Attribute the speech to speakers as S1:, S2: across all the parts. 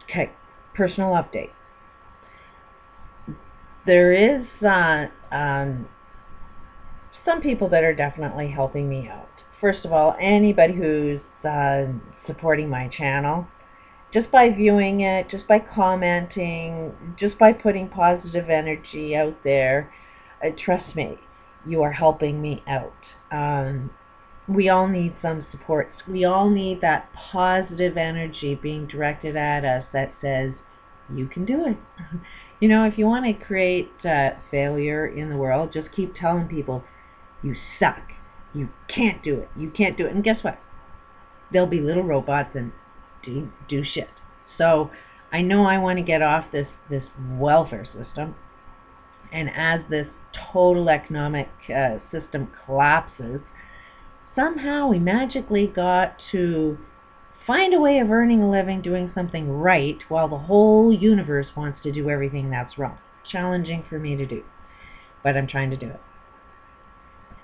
S1: Okay, personal update. There is some people that are definitely helping me out. First of all, anybody who's supporting my channel, just by viewing it, just by commenting, just by putting positive energy out there, trust me, you are helping me out. We all need some support. We all need that positive energy being directed at us that says, you can do it. You know, if you want to create failure in the world, just keep telling people, you suck. You can't do it. You can't do it. And guess what? They'll be little robots and do shit. So I know I want to get off this welfare system. And as this total economic system collapses, somehow we magically got to find a way of earning a living doing something right while the whole universe wants to do everything that's wrong. Challenging for me to do, but I'm trying to do it.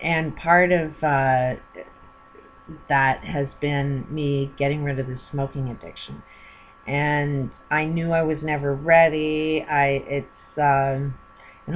S1: And part of that has been me getting rid of the smoking addiction. And I knew I was never ready. And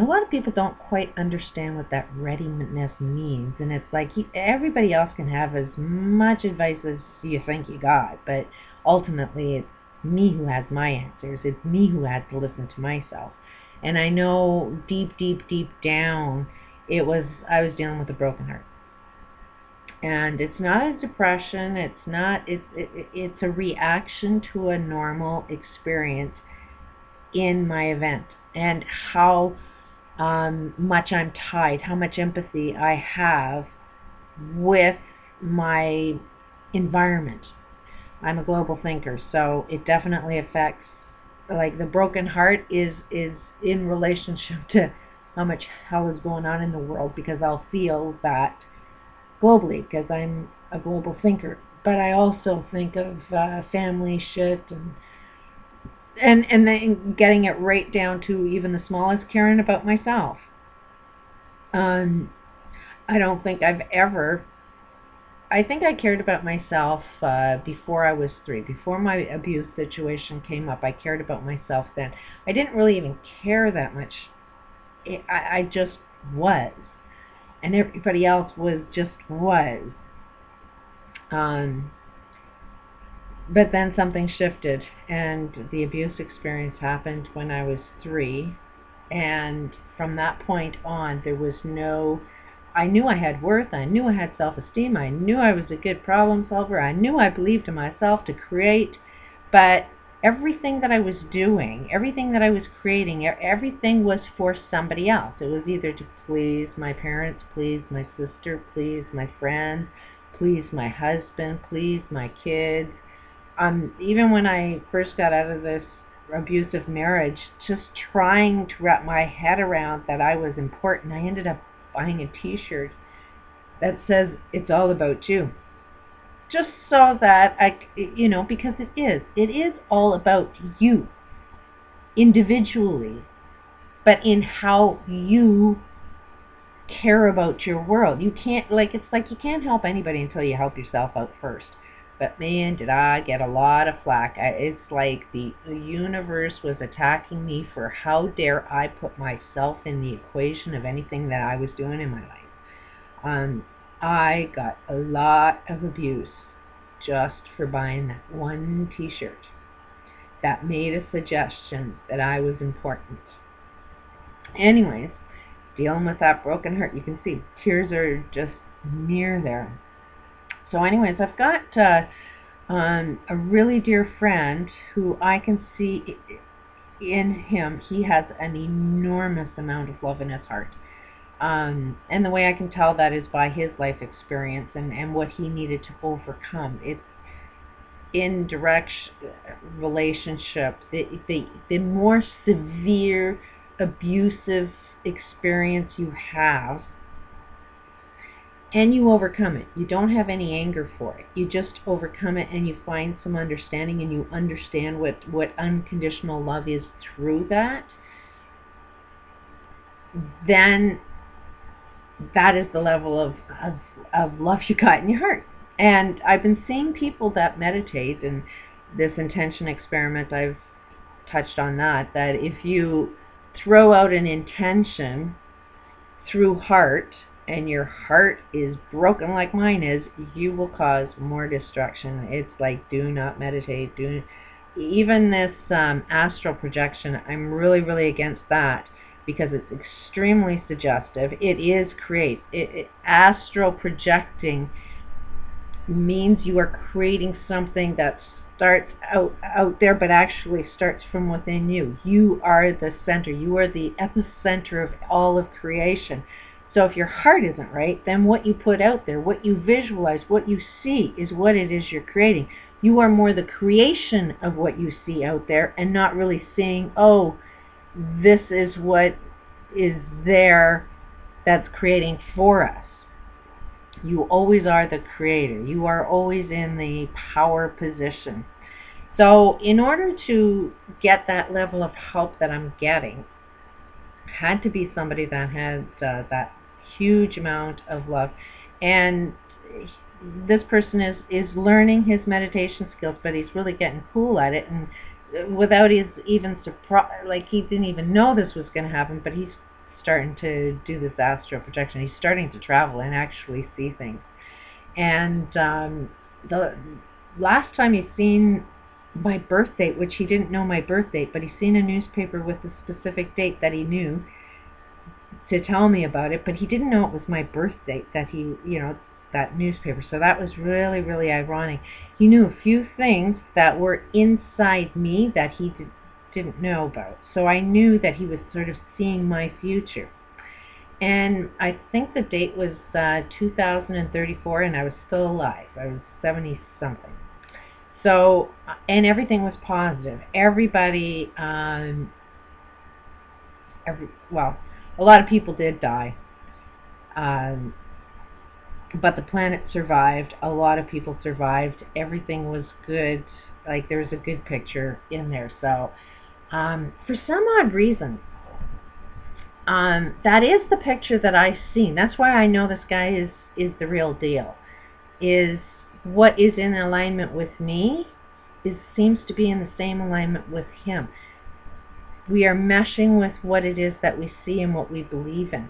S1: a lot of people don't quite understand what that readiness means. And it's like everybody else can have as much advice as you think you got, but ultimately it's me who has my answers. It's me who has to listen to myself. And I know deep, deep, deep down, I was dealing with a broken heart. And it's not a depression. It's a reaction to a normal experience in my event, and how much I'm tied, how much empathy I have with my environment. I'm a global thinker, so it definitely affects, like, the broken heart is in relationship to how much hell is going on in the world, because I'll feel that globally because I'm a global thinker. But I also think of family shit and then getting it right down to even the smallest, caring about myself. I don't think I've ever. I think I cared about myself before I was 3. Before my abuse situation came up, I cared about myself then. I didn't really even care that much. I just was. And everybody else was. But then something shifted, and the abuse experience happened when I was 3. And from that point on, there was no... I knew I had worth. I knew I had self-esteem. I knew I was a good problem solver. I knew I believed in myself to create. But everything that I was doing, everything that I was creating, everything was for somebody else. It was either to please my parents, please my sister, please my friends, please my husband, please my kids. Even when I first got out of this abusive marriage, just trying to wrap my head around that I was important, I ended up buying a t-shirt that says, "It's all about you." Just so that because it is all about you individually, but in how you care about your world. You can't, it's like you can't help anybody until you help yourself out first. But man, did I get a lot of flack. It's like the universe was attacking me for how dare I put myself in the equation of anything that I was doing in my life. I got a lot of abuse just for buying that one t-shirt that made a suggestion that I was important. Anyways, dealing with that broken heart, you can see tears are just near there. So anyways, I've got a really dear friend who I can see in him. He has an enormous amount of love in his heart. And the way I can tell that is by his life experience and what he needed to overcome. It's in direct relationship. The more severe abusive experience you have, and you overcome it. You don't have any anger for it. You just overcome it, and you find some understanding, and you understand what unconditional love is through that. Then that is the level of love you got in your heart. And I've been seeing people that meditate, and this intention experiment, I've touched on that if you throw out an intention through heart, and your heart is broken like mine is, you will cause more destruction. It's like, do not meditate. Even this astral projection, I'm really, really against that because it's extremely suggestive. It is astral projecting means you are creating something that starts out there, but actually starts from within you. You are the center. You are the epicenter of all of creation. So if your heart isn't right, then what you put out there, what you visualize, what you see is what it is you're creating. You are more the creation of what you see out there, and not really seeing, oh, this is what is there that's creating for us. You always are the creator. You are always in the power position. So in order to get that level of help that I'm getting, had to be somebody that had that huge amount of love. And this person is learning his meditation skills, but he's really getting cool at it, and without his even surprise, like he didn't even know this was going to happen, but he's starting to do this astral projection. He's starting to travel and actually see things. And the last time he's seen my birth date, which he didn't know my birth date, but he's seen a newspaper with a specific date that he knew to tell me about it, but he didn't know it was my birth date that he, that newspaper. So that was really, really ironic. He knew a few things that were inside me that he didn't know about. So I knew that he was sort of seeing my future. And I think the date was 2034, and I was still alive. I was 70-something. So, and everything was positive. Everybody, well, a lot of people did die. But the planet survived. A lot of people survived. Everything was good. Like, there was a good picture in there. So, for some odd reason, that is the picture that I've seen. That's why I know this guy is the real deal. Is what is in alignment with me seems to be in the same alignment with him. We are meshing with what it is that we see and what we believe in.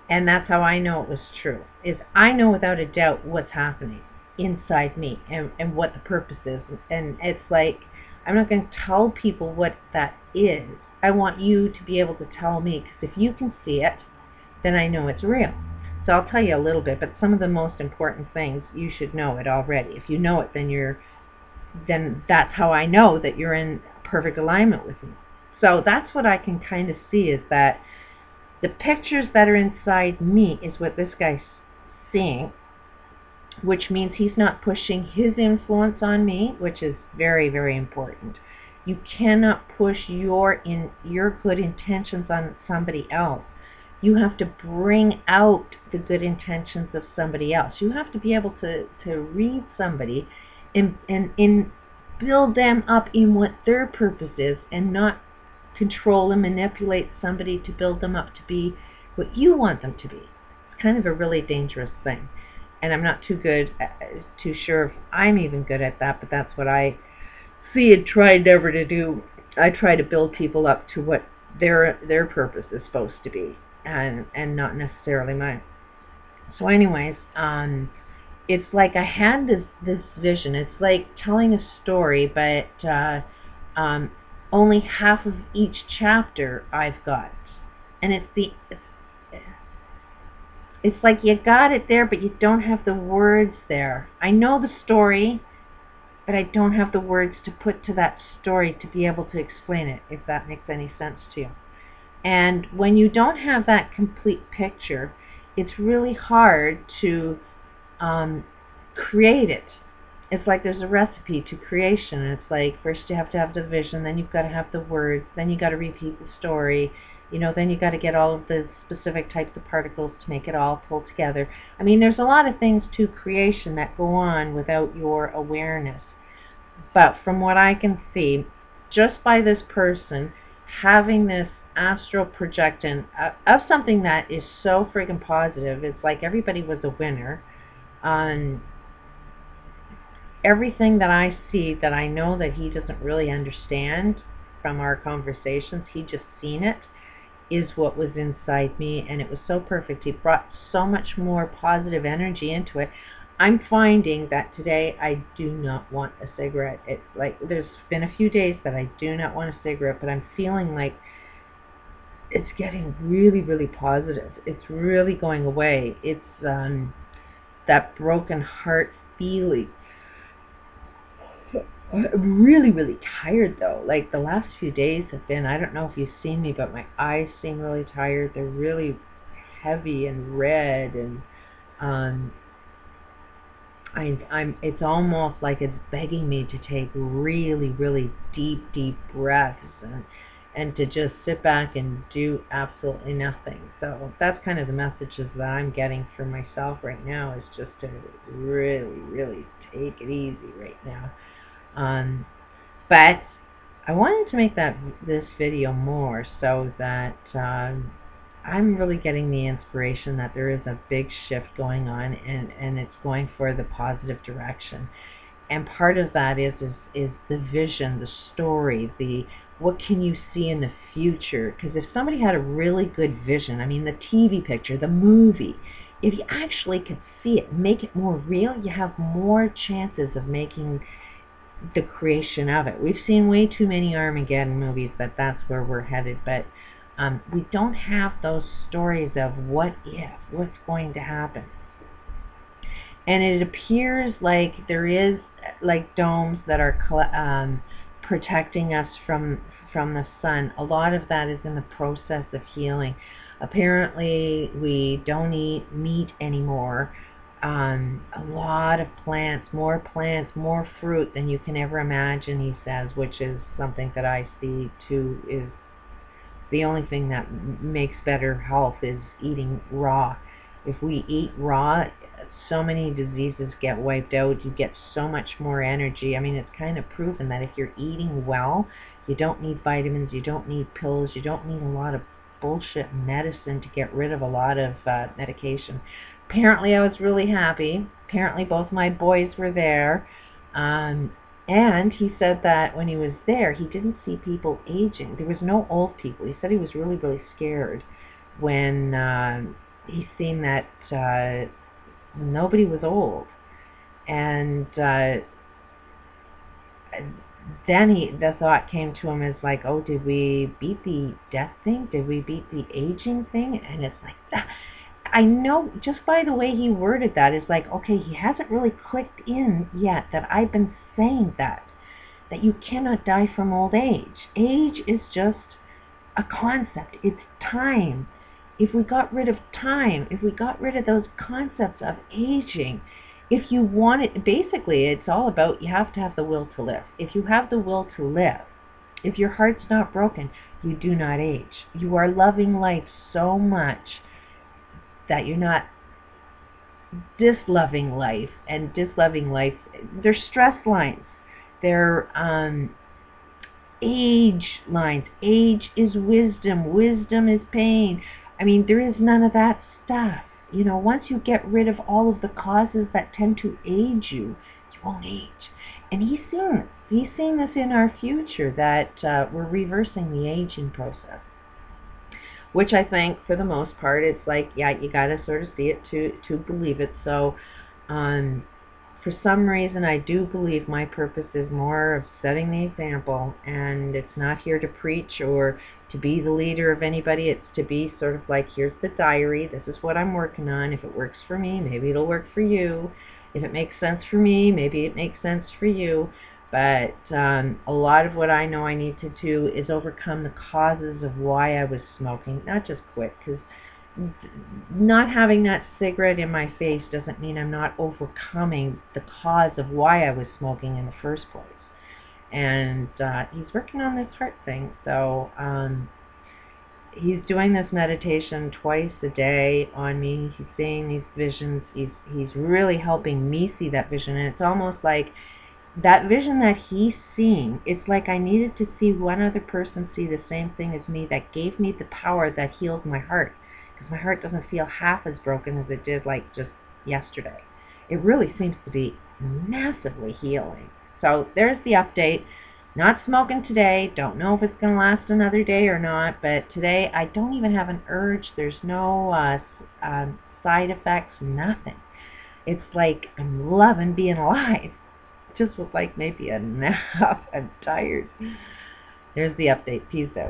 S1: And that's how I know it was true. Is I know without a doubt what's happening inside me and what the purpose is. And it's like, I'm not going to tell people what that is. I want you to be able to tell me, because if you can see it, then I know it's real. So I'll tell you a little bit, but some of the most important things, you should know it already. If you know it, then that's how I know that you're in perfect alignment with me. So that's what I can kind of see, is that the pictures that are inside me is what this guy's seeing, which means he's not pushing his influence on me, which is very, very important. You cannot push your good intentions on somebody else. You have to bring out the good intentions of somebody else. You have to be able to read somebody and build them up in what their purpose is, and not control and manipulate somebody to build them up to be what you want them to be. It's kind of a really dangerous thing. And I'm not too sure if I'm even good at that, but that's what I see and try never to do. I try to build people up to what their purpose is supposed to be, and not necessarily mine. So anyways, it's like I had this vision. It's like telling a story, but only half of each chapter I've got. And it's like you got it there, but you don't have the words there. I know the story, but I don't have the words to put to that story to be able to explain it, if that makes any sense to you. And when you don't have that complete picture, it's really hard to create it. It's like there's a recipe to creation. It's like, first you have to have the vision, then you've got to have the words, then you've got to repeat the story, then you've got to get all of the specific types of particles to make it all pull together. I mean, there's a lot of things to creation that go on without your awareness. But from what I can see, just by this person having this astral projection of something that is so friggin' positive, it's like everybody was a winner. Everything that I see that I know that he doesn't really understand, from our conversations. He just seen it, is what was inside me, and it was so perfect. He brought so much more positive energy into it. I'm finding that today I do not want a cigarette. It's like there's been a few days that I do not want a cigarette, but I'm feeling like it's getting really, really positive. It's really going away. It's that broken heart feeling. I'm really, really tired though. Like the last few days have been, I don't know if you've seen me, but my eyes seem really tired. They're really heavy and red, and it's almost like it's begging me to take really, really deep, deep breaths and to just sit back and do absolutely nothing. So that's kind of the messages that I'm getting for myself right now, is just to really, really take it easy right now. But I wanted to make this video more so that I'm really getting the inspiration that there is a big shift going on, and it's going for the positive direction. And part of that is the vision, the story, what can you see in the future? Because if somebody had a really good vision, I mean the TV picture, the movie, if you actually could see it, make it more real, you have more chances of making the creation of it. We've seen way too many Armageddon movies that's where we're headed, but we don't have those stories of what if, what's going to happen. And it appears like there is like domes that are protecting us from the sun. A lot of that is in the process of healing. Apparently we don't eat meat anymore. A lot of plants, more fruit than you can ever imagine, he says, which is something that I see too. Is the only thing that makes better health is eating raw. If we eat raw, so many diseases get wiped out. You get so much more energy. I mean, it's kind of proven that if you're eating well, you don't need vitamins, you don't need pills, you don't need a lot of bullshit medicine to get rid of a lot of medication. Apparently I was really happy. Apparently both my boys were there. And he said that when he was there, he didn't see people aging. There was no old people. He said he was really, really scared when he seen that nobody was old. And then the thought came to him as like, oh, did we beat the death thing? Did we beat the aging thing? And it's like, I know just by the way he worded that, it's like, okay, he hasn't really clicked in yet that I've been saying that you cannot die from old age. Age is just a concept. It's time. If we got rid of time, if we got rid of those concepts of aging, if you want it, basically it's all about, you have to have the will to live. If you have the will to live, if your heart's not broken, you do not age. You are loving life so much that you're not disloving life. And disloving life, they're stress lines. They're age lines. Age is wisdom. Wisdom is pain. I mean, there is none of that stuff. You know, once you get rid of all of the causes that tend to age you, you won't age. And he's seeing this. He's seeing this in our future, that we're reversing the aging process. Which I think, for the most part, it's like, yeah, you got to sort of see it to believe it. So, for some reason, I do believe my purpose is more of setting the example, and it's not here to preach or to be the leader of anybody. It's to be sort of like, here's the diary, this is what I'm working on. If it works for me, maybe it'll work for you. If it makes sense for me, maybe it makes sense for you. But a lot of what I know I need to do is overcome the causes of why I was smoking, not just quit, because not having that cigarette in my face doesn't mean I'm not overcoming the cause of why I was smoking in the first place. And he's working on this heart thing. So he's doing this meditation twice a day on me. He's seeing these visions. He's really helping me see that vision. And it's almost like that vision that he's seeing, it's like I needed to see one other person see the same thing as me that gave me the power that healed my heart. Because my heart doesn't feel half as broken as it did like just yesterday. It really seems to be massively healing. So there's the update. Not smoking today. Don't know if it's going to last another day or not, but today I don't even have an urge. There's no side effects, nothing. It's like I'm loving being alive. Just would like maybe a nap. I'm tired. There's the update. Peace out.